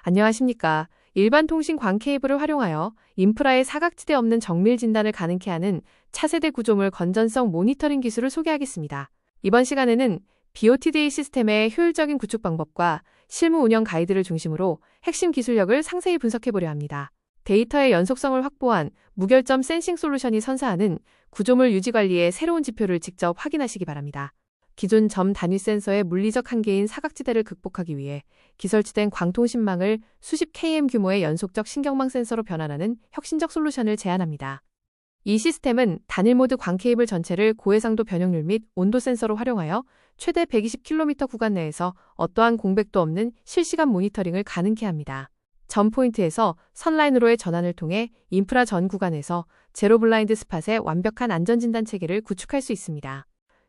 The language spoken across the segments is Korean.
안녕하십니까. 일반 통신 광 케이블을 활용하여 인프라의 사각지대 없는 정밀 진단을 가능케 하는 차세대 구조물 건전성 모니터링 기술을 소개하겠습니다. 이번 시간에는 BOTDA 시스템의 효율적인 구축 방법과 실무 운영 가이드를 중심으로 핵심 기술력을 상세히 분석해보려 합니다. 데이터의 연속성을 확보한 무결점 센싱 솔루션이 선사하는 구조물 유지 관리의 새로운 지표를 직접 확인하시기 바랍니다. 기존 점 단위 센서의 물리적 한계인 사각지대를 극복하기 위해 기설치된 광통신망을 수십 km 규모의 연속적 신경망 센서로 변환하는 혁신적 솔루션을 제안합니다. 이 시스템은 단일 모드 광 케이블 전체를 고해상도 변형률 및 온도 센서로 활용하여 최대 120km 구간 내에서 어떠한 공백도 없는 실시간 모니터링을 가능케 합니다. 점 포인트에서 선라인으로의 전환을 통해 인프라 전 구간에서 제로 블라인드 스팟의 완벽한 안전진단 체계를 구축할 수 있습니다.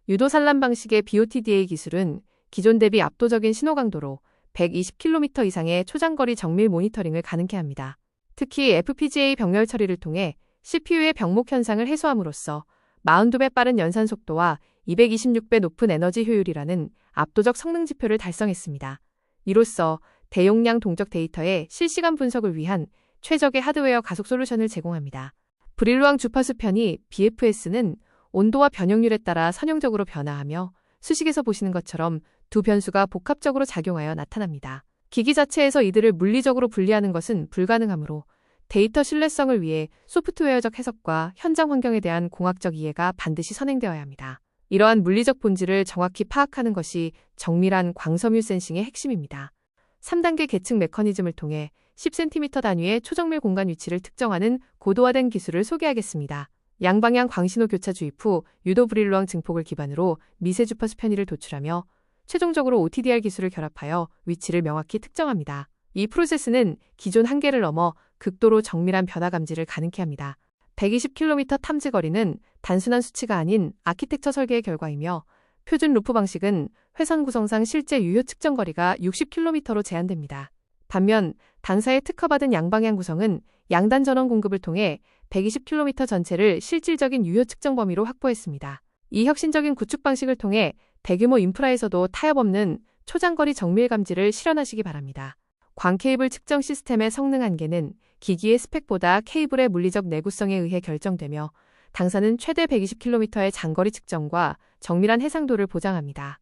유도 산란 방식의 BOTDA 기술은 기존 대비 압도적인 신호 강도로 120km 이상의 초장거리 정밀 모니터링을 가능케 합니다. 특히 FPGA 병렬 처리를 통해 CPU의 병목 현상을 해소함으로써 42배 빠른 연산 속도와 226배 높은 에너지 효율이라는 압도적 성능 지표를 달성했습니다. 이로써 대용량 동적 데이터의 실시간 분석을 위한 최적의 하드웨어 가속 솔루션을 제공합니다. 브릴로왕 주파수 편의 BFS는 온도와 변형률에 따라 선형적으로 변화하며 수식에서 보시는 것처럼 두 변수가 복합적으로 작용하여 나타납니다. 기기 자체에서 이들을 물리적으로 분리하는 것은 불가능하므로 데이터 신뢰성을 위해 소프트웨어적 해석과 현장 환경에 대한 공학적 이해가 반드시 선행되어야 합니다. 이러한 물리적 본질을 정확히 파악하는 것이 정밀한 광섬유 센싱의 핵심입니다. 3단계 계측 메커니즘을 통해 10cm 단위의 초정밀 공간 위치를 특정하는 고도화된 기술을 소개하겠습니다. 양방향 광신호 교차 주입 후 유도 브릴로왕 증폭을 기반으로 미세 주파수 편의를 도출하며 최종적으로 OTDR 기술을 결합하여 위치를 명확히 특정합니다. 이 프로세스는 기존 한계를 넘어 극도로 정밀한 변화 감지를 가능케 합니다. 120km 탐지 거리는 단순한 수치가 아닌 아키텍처 설계의 결과이며 표준 루프 방식은 회선 구성상 실제 유효 측정 거리가 60km로 제한됩니다. 반면 당사의 특허받은 양방향 구성은 양단 전원 공급을 통해 120km 전체를 실질적인 유효 측정 범위로 확보했습니다. 이 혁신적인 구축 방식을 통해 대규모 인프라에서도 타협 없는 초장거리 정밀 감지를 실현하시기 바랍니다. 광 케이블 측정 시스템의 성능 한계는 기기의 스펙보다 케이블의 물리적 내구성에 의해 결정되며 당사는 최대 120km의 장거리 측정과 정밀한 해상도를 보장합니다.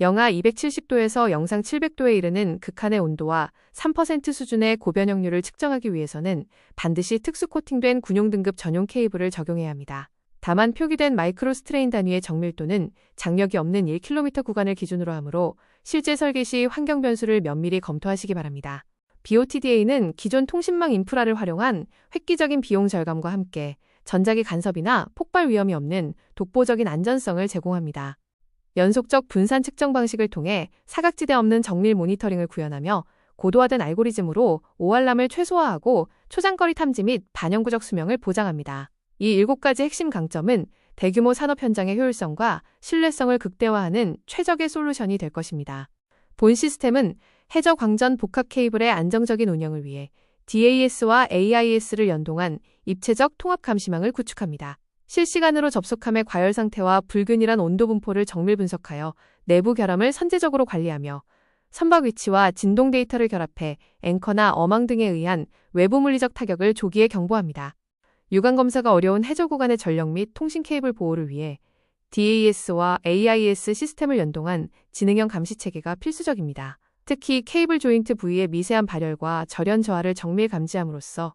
영하 270도에서 영상 700도에 이르는 극한의 온도와 3% 수준의 고변형률을 측정하기 위해서는 반드시 특수 코팅된 군용 등급 전용 케이블을 적용해야 합니다. 다만 표기된 마이크로 스트레인 단위의 정밀도는 장력이 없는 1km 구간을 기준으로 하므로 실제 설계 시 환경 변수를 면밀히 검토하시기 바랍니다. BOTDA는 기존 통신망 인프라를 활용한 획기적인 비용 절감과 함께 전자기 간섭이나 폭발 위험이 없는 독보적인 안전성을 제공합니다. 연속적 분산 측정 방식을 통해 사각지대 없는 정밀 모니터링을 구현하며 고도화된 알고리즘으로 오알람을 최소화하고 초장거리 탐지 및 반영구적 수명을 보장합니다. 이 7가지 핵심 강점은 대규모 산업 현장의 효율성과 신뢰성을 극대화하는 최적의 솔루션이 될 것입니다. 본 시스템은 해저 광전 복합 케이블의 안정적인 운영을 위해 DAS와 AIS를 연동한 입체적 통합 감시망을 구축합니다. 실시간으로 접속함의 과열 상태와 불균일한 온도 분포를 정밀 분석하여 내부 결함을 선제적으로 관리하며 선박 위치와 진동 데이터를 결합해 앵커나 어망 등에 의한 외부 물리적 타격을 조기에 경보합니다. 유관 검사가 어려운 해저 구간의 전력 및 통신 케이블 보호를 위해 DAS와 AIS 시스템을 연동한 지능형 감시 체계가 필수적입니다. 특히 케이블 조인트 부위의 미세한 발열과 절연 저하를 정밀 감지함으로써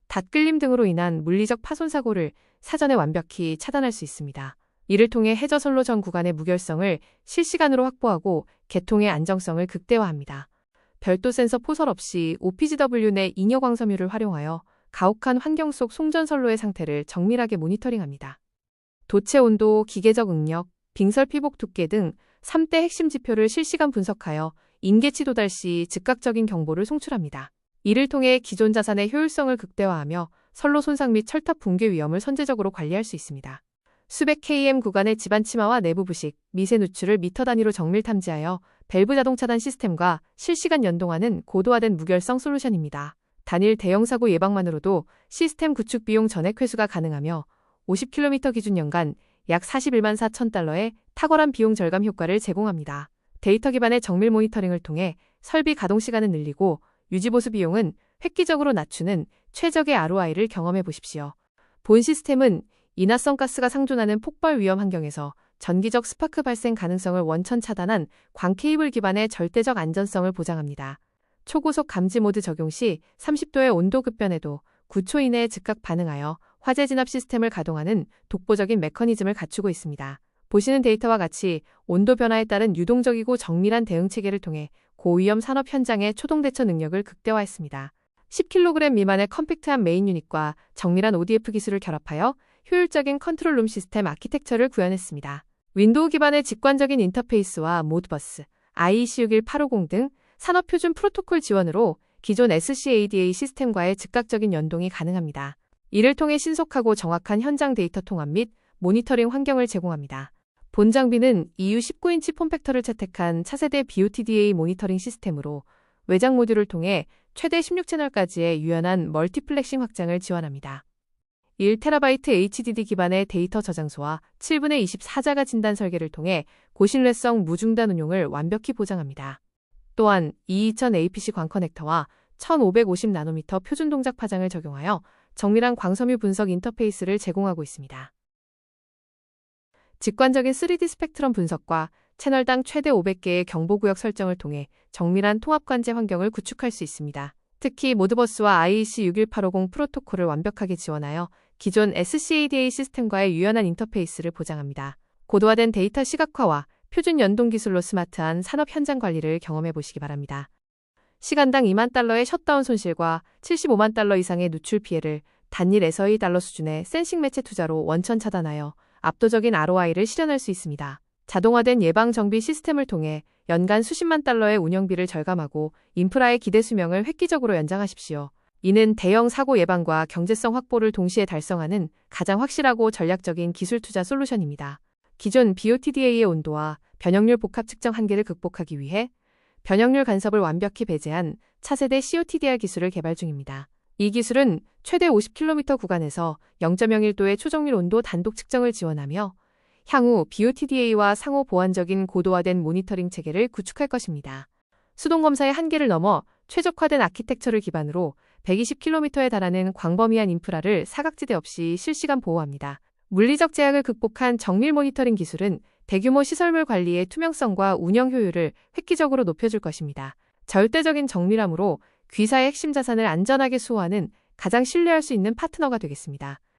닷끌림 등으로 인한 물리적 파손 사고를 사전에 완벽히 차단할 수 있습니다. 이를 통해 해저선로 전 구간의 무결성을 실시간으로 확보하고 개통의 안정성을 극대화합니다. 별도 센서 포설 없이 OPGW 내 잉여 광섬유를 활용하여 가혹한 환경 속 송전선로의 상태를 정밀하게 모니터링합니다. 도체 온도, 기계적 응력, 빙설 피복 두께 등 3대 핵심 지표를 실시간 분석하여 임계치 도달 시 즉각적인 경보를 송출합니다. 이를 통해 기존 자산의 효율성을 극대화하며 선로 손상 및 철탑 붕괴 위험을 선제적으로 관리할 수 있습니다. 수백 km 구간의 지반 침하와 내부 부식, 미세 누출을 미터 단위로 정밀 탐지하여 밸브 자동 차단 시스템과 실시간 연동하는 고도화된 무결성 솔루션입니다. 단일 대형 사고 예방만으로도 시스템 구축 비용 전액 회수가 가능하며 50km 기준 연간 약 41만 4천 달러의 탁월한 비용 절감 효과를 제공합니다. 데이터 기반의 정밀 모니터링을 통해 설비 가동 시간을 늘리고 유지보수 비용은 획기적으로 낮추는 최적의 ROI를 경험해 보십시오. 본 시스템은 인화성 가스가 상존하는 폭발 위험 환경에서 전기적 스파크 발생 가능성을 원천 차단한 광 케이블 기반의 절대적 안전성을 보장합니다. 초고속 감지 모드 적용 시 30도의 온도 급변에도 9초 이내에 즉각 반응하여 화재 진압 시스템을 가동하는 독보적인 메커니즘을 갖추고 있습니다. 보시는 데이터와 같이 온도 변화에 따른 유동적이고 정밀한 대응 체계를 통해 고위험 산업 현장의 초동 대처 능력을 극대화했습니다. 10kg 미만의 컴팩트한 메인 유닛과 정밀한 ODF 기술을 결합하여 효율적인 컨트롤룸 시스템 아키텍처를 구현했습니다. 윈도우 기반의 직관적인 인터페이스와 모드버스, IEC61850 등 산업 표준 프로토콜 지원으로 기존 SCADA 시스템과의 즉각적인 연동이 가능합니다. 이를 통해 신속하고 정확한 현장 데이터 통합 및 모니터링 환경을 제공합니다. 본 장비는 EU 19인치 폼팩터를 채택한 차세대 BOTDA 모니터링 시스템으로 외장 모듈을 통해 최대 16채널까지의 유연한 멀티플렉싱 확장을 지원합니다. 1TB HDD 기반의 데이터 저장소와 7분의 24자가 진단 설계를 통해 고신뢰성 무중단 운용을 완벽히 보장합니다. 또한 22000 APC 광 커넥터와 1550나노미터 표준 동작 파장을 적용하여 정밀한 광섬유 분석 인터페이스를 제공하고 있습니다. 직관적인 3D 스펙트럼 분석과 채널당 최대 500개의 경보구역 설정을 통해 정밀한 통합 관제 환경을 구축할 수 있습니다. 특히 모드버스와 IEC 61850 프로토콜을 완벽하게 지원하여 기존 SCADA 시스템과의 유연한 인터페이스를 보장합니다. 고도화된 데이터 시각화와 표준 연동 기술로 스마트한 산업 현장 관리를 경험해 보시기 바랍니다. 시간당 $20,000의 셧다운 손실과 $750,000 이상의 누출 피해를 단일 $2 수준의 센싱 매체 투자로 원천 차단하여 압도적인 ROI를 실현할 수 있습니다. 자동화된 예방 정비 시스템을 통해 연간 수십만 달러의 운영비를 절감하고 인프라의 기대 수명을 획기적으로 연장하십시오. 이는 대형 사고 예방과 경제성 확보를 동시에 달성하는 가장 확실하고 전략적인 기술 투자 솔루션입니다. 기존 BOTDA의 온도와 변형률 복합 측정 한계를 극복하기 위해 변형률 간섭을 완벽히 배제한 차세대 COTDR 기술을 개발 중입니다. 이 기술은 최대 50km 구간에서 0.01도의 초정밀 온도 단독 측정을 지원하며 향후 BOTDA와 상호 보완적인 고도화된 모니터링 체계를 구축할 것입니다. 수동 검사의 한계를 넘어 최적화된 아키텍처를 기반으로 120km에 달하는 광범위한 인프라를 사각지대 없이 실시간 보호합니다. 물리적 제약을 극복한 정밀 모니터링 기술은 대규모 시설물 관리의 투명성과 운영 효율을 획기적으로 높여줄 것입니다. 절대적인 정밀함으로 귀사의 핵심 자산을 안전하게 수호하는 가장 신뢰할 수 있는 파트너가 되겠습니다.